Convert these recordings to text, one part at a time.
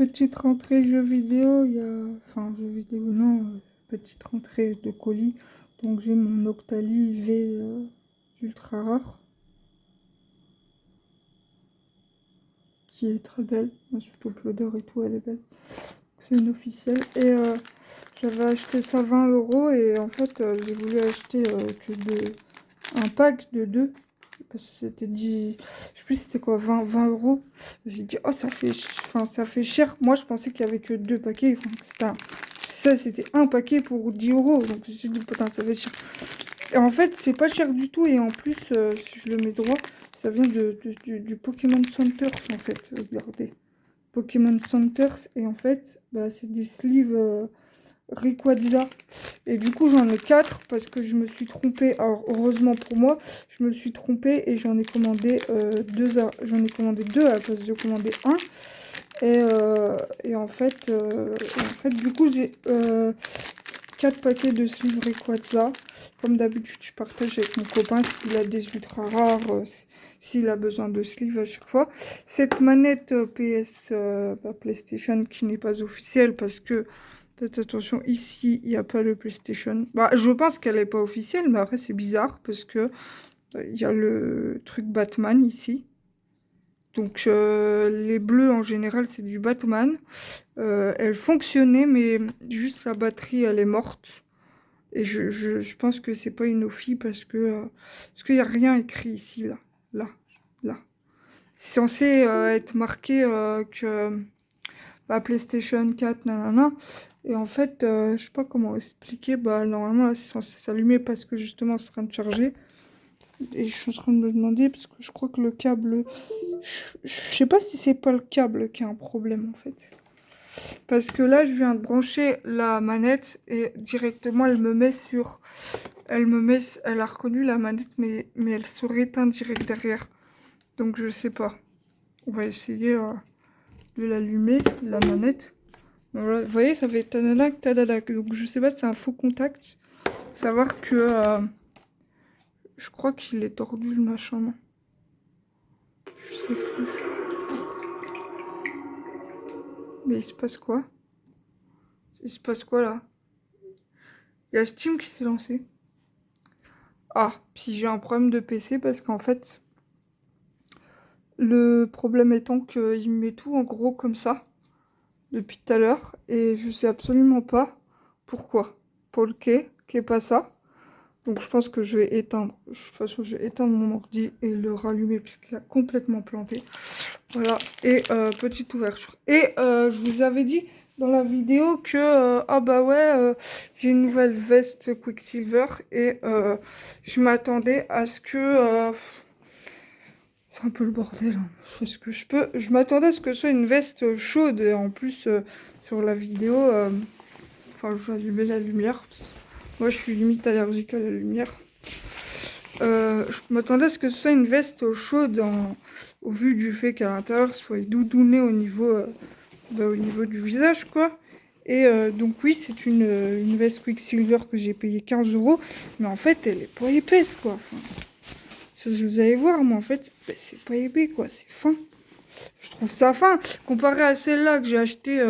Petite rentrée jeux vidéo, il y a... Enfin, jeux vidéo, non. Petite rentrée de colis. Donc j'ai mon Octali V ultra rare. Qui est très belle. Surtout que l'odeur et tout, elle est belle. C'est une officielle. Et j'avais acheté ça 20 euros. Et en fait, j'ai voulu acheter un pack de deux. Parce que c'était 10... Je sais plus c'était quoi, 20 euros. J'ai dit, oh, ça fait cher. Moi, je pensais qu'il y avait que deux paquets. Enfin, ça, c'était un paquet pour 10 euros. Donc, je me suis dit, putain, ça fait cher. Et en fait, c'est pas cher du tout. Et en plus, si je le mets droit, ça vient du Pokémon Centers, en fait. Regardez. Pokémon Centers. Et en fait, bah, c'est des sleeves Rayquaza. Et du coup, j'en ai 4 parce que je me suis trompée. Alors, heureusement pour moi, je me suis trompée et j'en ai commandé j'en ai commandé 2 à la place de commander un. Et en fait, du coup, j'ai 4 paquets de sleeves Rayquaza. Comme d'habitude, je partage avec mon copain s'il a des ultra rares, s'il a besoin de sleeves à chaque fois. Cette manette PlayStation qui n'est pas officielle parce que, faites attention, ici, il n'y a pas le PlayStation. Bah, je pense qu'elle n'est pas officielle, mais après, c'est bizarre parce que il y a le truc Batman ici. Donc, les bleus, en général, c'est du Batman. Elle fonctionnait, mais juste la batterie, elle est morte. Et je pense que c'est pas une OFI parce qu'il n'y a rien écrit ici, là. Là. Là. C'est censé être marqué que bah, PlayStation 4, nanana. Et en fait, je sais pas comment expliquer. Bah, normalement, là, c'est censé s'allumer parce que justement, c'est en train de charger. Et je suis en train de me demander, parce que je crois que le câble... Je sais pas si c'est pas le câble qui a un problème, en fait. Parce que là, je viens de brancher la manette et directement, elle me met sur... Elle a reconnu la manette, mais elle se réteint direct derrière. Donc, je sais pas. On va essayer de l'allumer, la manette. Donc, voilà, vous voyez, ça fait tadadac, tadadac. Donc, je sais pas si c'est un faux contact. Savoir que... je crois qu'il est tordu, le machin, non? Je sais plus. Mais il se passe quoi? Il se passe quoi, là? Il y a Steam qui s'est lancé. Ah, puis j'ai un problème de PC parce qu'en fait, le problème étant qu'il me met tout en gros comme ça depuis tout à l'heure et je sais absolument pas pourquoi. Pour le quai, qui pas ça. Donc je pense que je vais éteindre. De toute façon, je vais éteindre mon ordi et le rallumer parce qu'il a complètement planté. Voilà. Et petite ouverture. Et je vous avais dit dans la vidéo que ah bah ouais, j'ai une nouvelle veste Quicksilver et je m'attendais à ce que c'est un peu le bordel, hein. Je fais ce que je peux. Je m'attendais à ce que ce soit une veste chaude et en plus sur la vidéo, enfin je vais allumer la lumière. Moi je suis limite allergique à la lumière. Je m'attendais à ce que ce soit une veste chaude au vu du fait qu'à l'intérieur soit doudouné au niveau du visage quoi. Et donc oui c'est une veste Quicksilver que j'ai payé 15 euros. Mais en fait elle est pas épaisse quoi. Enfin, vous allez voir, moi en fait, bah, c'est pas épais quoi, c'est fin. Je trouve ça fin. Comparé à celle-là que j'ai acheté,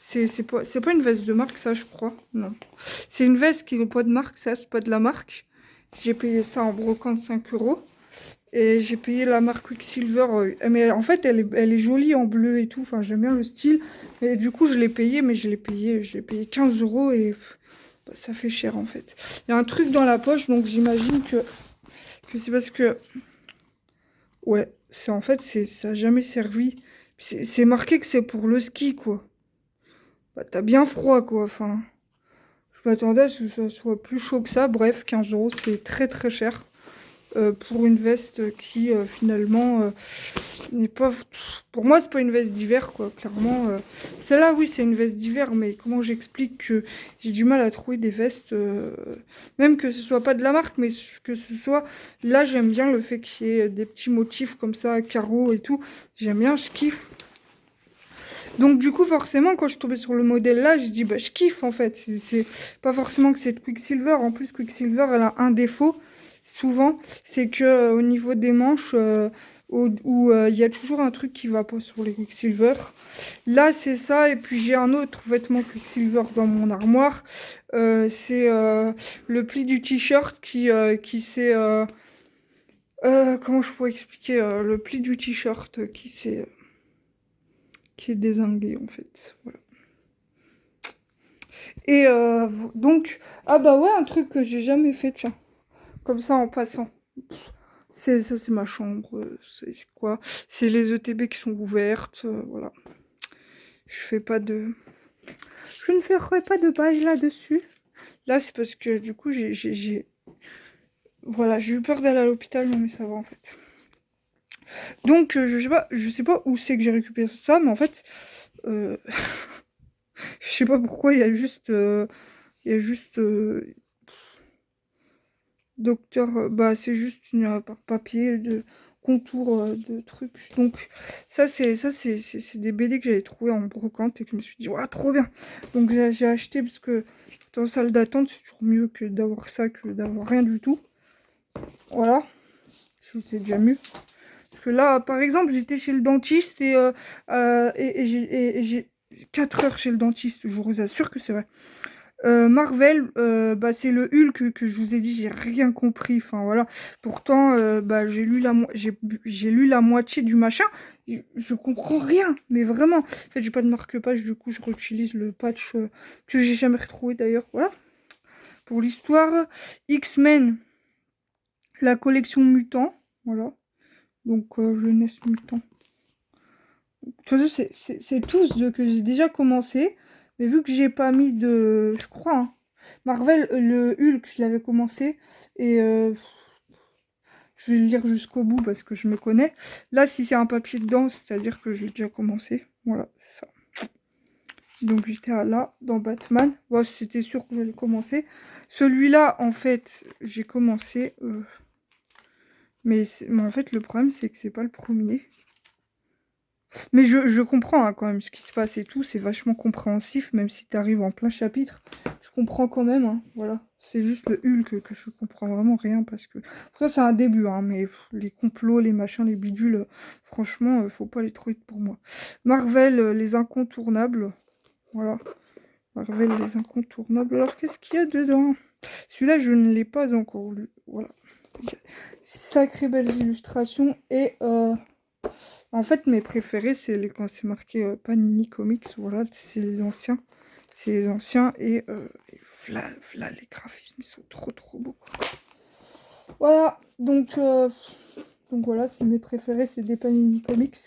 c'est pas une veste de marque, ça, je crois. Non. C'est une veste qui n'est pas de marque, ça, c'est pas de la marque. J'ai payé ça en brocante 5 euros. Et j'ai payé la marque Quicksilver. Mais en fait, elle est jolie en bleu et tout. Enfin, j'aime bien le style. Et du coup, je l'ai payé, mais je l'ai payé 15 euros et bah, ça fait cher en fait. Il y a un truc dans la poche, donc j'imagine que c'est parce que ouais, c'est en fait, ça a jamais servi. C'est marqué que c'est pour le ski, quoi. Bah, t'as bien froid, quoi. Enfin, je m'attendais à ce que ça soit plus chaud que ça. Bref, 15 euros, c'est très très cher pour une veste qui finalement n'est pas. Pour moi, c'est pas une veste d'hiver, quoi. Clairement, celle-là, oui, c'est une veste d'hiver, mais comment j'explique que j'ai du mal à trouver des vestes, même que ce soit pas de la marque, mais que ce soit. Là, j'aime bien le fait qu'il y ait des petits motifs comme ça, carreaux et tout. J'aime bien, je kiffe. Donc du coup forcément quand je suis tombée sur le modèle là, j'ai dit bah je kiffe en fait. C'est pas forcément que c'est de Quicksilver. En plus Quicksilver elle a un défaut souvent, c'est que au niveau des manches, où il y a toujours un truc qui va pas sur les Quicksilver. Là, c'est ça. Et puis, j'ai un autre vêtement Quicksilver dans mon armoire. C'est le pli du t-shirt qui s'est... comment je pourrais expliquer le pli du t-shirt qui est dézingué, en fait. Voilà. Et donc... Ah bah ouais, un truc que j'ai jamais fait, tiens. Comme ça, en passant. Ça, c'est ma chambre. C'est quoi? C'est les ETB qui sont ouvertes. Voilà. Je fais pas de... Je ne ferai pas de page là-dessus. Là, c'est parce que du coup, voilà, j'ai eu peur d'aller à l'hôpital, non mais ça va en fait. Donc, je sais pas où c'est que j'ai récupéré ça, mais en fait, je sais pas pourquoi, il y a juste docteur, bah c'est juste une papier de contour de trucs. Donc ça c'est des BD que j'avais trouvé en brocante et que je me suis dit ouais trop bien. Donc j'ai acheté parce que dans salle d'attente c'est toujours mieux que d'avoir ça que d'avoir rien du tout. Voilà, c'est déjà mieux. Parce que là par exemple j'étais chez le dentiste et j'ai 4 heures chez le dentiste, je vous assure que c'est vrai. Marvel, bah, c'est le Hulk que je vous ai dit, j'ai rien compris. Enfin voilà. Pourtant, bah, j'ai lu la moitié du machin. Je comprends rien, mais vraiment. En fait, j'ai pas de marque-page, du coup, je réutilise le patch que j'ai jamais retrouvé d'ailleurs. Voilà. Pour l'histoire, X-Men, la collection mutant. Voilà. Donc, jeunesse mutant. De toute façon, c'est tous que j'ai déjà commencé. Mais vu que j'ai pas mis de... Je crois, hein. Marvel, le Hulk, je l'avais commencé. Et je vais le lire jusqu'au bout parce que je me connais. Là, si c'est un papier dedans, c'est-à-dire que je l'ai déjà commencé. Voilà, c'est ça. Donc j'étais là, dans Batman. Bon, c'était sûr que j'allais commencer. Celui-là, en fait, j'ai commencé. Mais en fait, le problème, c'est que c'est pas le premier. Mais je comprends hein, quand même ce qui se passe et tout, c'est vachement compréhensif, même si tu arrives en plein chapitre. Je comprends quand même, hein, voilà. C'est juste le Hulk que je comprends vraiment rien parce que... Ça, c'est un début, hein, mais les complots, les machins, les bidules, franchement, faut pas les trop vite pour moi. Marvel, les incontournables, voilà. Marvel, les incontournables. Alors, qu'est-ce qu'il y a dedans? Celui-là, je ne l'ai pas encore lu, voilà. Sacrées belles illustrations et... En fait, mes préférés, c'est quand c'est marqué Panini Comics, voilà, c'est les anciens. C'est les anciens et voilà, les graphismes, ils sont trop beaux. Voilà, donc voilà, c'est mes préférés, c'est des Panini Comics.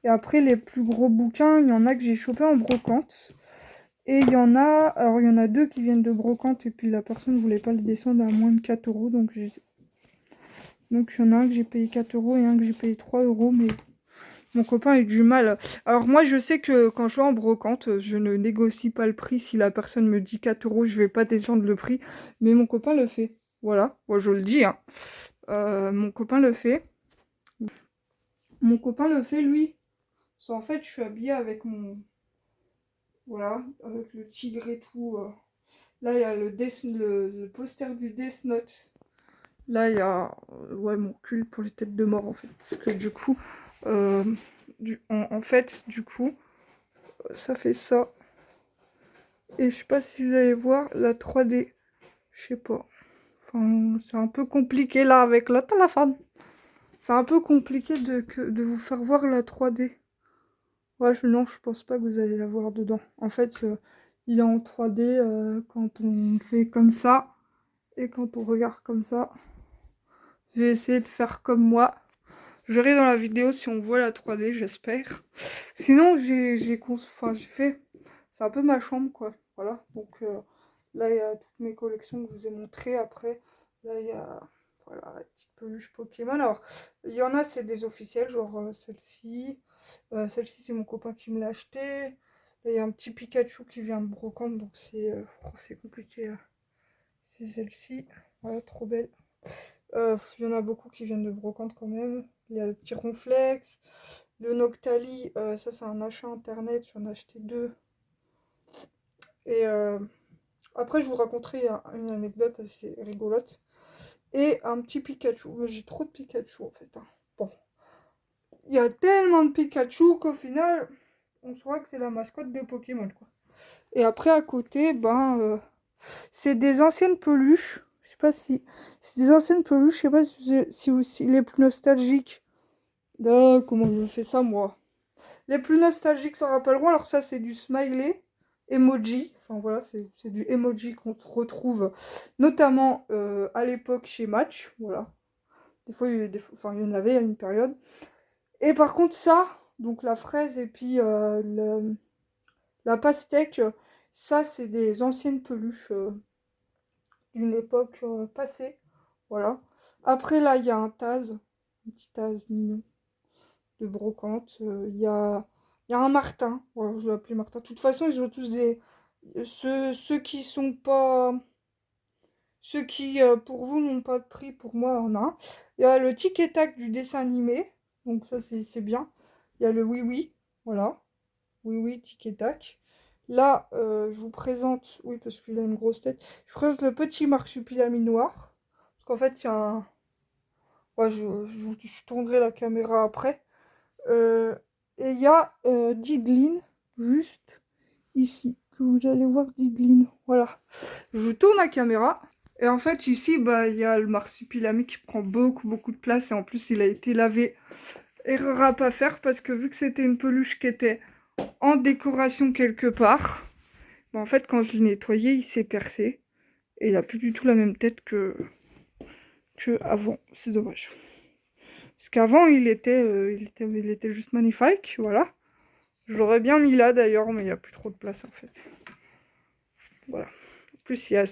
Et après, les plus gros bouquins, il y en a que j'ai chopé en brocante. Et il y en a, alors il y en a deux qui viennent de brocante et puis la personne ne voulait pas le descendre à moins de 4 euros. Donc il y en a un que j'ai payé 4 euros et un que j'ai payé 3 euros, mais... Mon copain a eu du mal. Alors moi, je sais que quand je vais en brocante, je ne négocie pas le prix. Si la personne me dit 4 euros, je vais pas descendre le prix. Mais mon copain le fait. Voilà, moi je le dis. Hein. Mon copain le fait. Mon copain le fait, lui. Parce qu'en fait, je suis habillée avec mon... Voilà, avec le tigre et tout. Là, il y a le poster du Death Note. Là, il y a ouais, mon cul pour les têtes de mort, en fait. Parce que du coup... en fait, du coup... Ça fait ça. Et je sais pas si vous allez voir la 3D. Je sais pas. Enfin, c'est un peu compliqué là avec le téléphone. C'est un peu compliqué de vous faire voir la 3D. Ouais, non, je pense pas que vous allez la voir dedans. En fait, il est en 3D quand on fait comme ça. Et quand on regarde comme ça. Je vais essayer de faire comme moi. Je verrai dans la vidéo si on voit la 3D, j'espère. Sinon, j'ai fait... C'est un peu ma chambre, quoi. Voilà. Donc là, il y a toutes mes collections que je vous ai montrées. Après, là, il y a voilà, la petite peluche Pokémon. Alors, il y en a, c'est des officiels, genre celle-ci. Celle-ci, c'est mon copain qui me l'a achetée. Là, il y a un petit Pikachu qui vient de brocante, donc c'est compliqué. C'est celle-ci. Voilà, trop belle. Il y en a beaucoup qui viennent de brocante quand même. Il y a le petit Ronflex. Le Noctali, ça c'est un achat internet, j'en ai acheté deux. Et après je vous raconterai une anecdote assez rigolote. Et un petit Pikachu. Mais j'ai trop de Pikachu en fait. Hein. Bon. il y a tellement de Pikachu qu'au final, on saura que c'est la mascotte de Pokémon, quoi. Et après, à côté, c'est des anciennes peluches. Je sais pas si... C'est des anciennes peluches, je sais pas si les plus nostalgiques. Comment je fais ça, moi? Les plus nostalgiques s'en rappelleront. Alors ça, c'est du smiley, emoji. Enfin voilà, c'est du emoji qu'on retrouve notamment à l'époque chez Match. Voilà. Des fois, enfin, il y en avait à une période. Et par contre, ça, donc la fraise et puis la pastèque, ça, c'est des anciennes peluches d'une époque passée. Voilà. Après, là, il y a un Taz, un petit Taz mignon de brocante. Il y a un Martin. Voilà, je vais l'appeler Martin. De toute façon, ils ont tous des... Ceux qui sont pas... Ceux qui, pour vous, n'ont pas de prix, pour moi, en a un. Il y a le tic et tac du dessin animé. Donc ça, c'est bien. Il y a le oui oui. Voilà. Oui oui, tic et tac. Là, je vous présente... Oui, parce qu'il a une grosse tête. Je vous présente le petit marsupilami noir. Parce qu'en fait, il y a un... Ouais, je tournerai la caméra après. Euh, et il y a Didline, juste ici, que vous allez voir Didline. Voilà. Je tourne la caméra. Et en fait, ici, il y a le marsupilami qui prend beaucoup de place. Et en plus, il a été lavé. Erreur à pas faire parce que vu que c'était une peluche qui était en décoration quelque part, en fait, quand je l'ai nettoyé, il s'est percé. Et il a plus du tout la même tête que avant. C'est dommage. Parce qu'avant, il était juste magnifique, voilà. Je l'aurais bien mis là d'ailleurs, mais il n'y a plus trop de place en fait. Voilà. En plus, il y a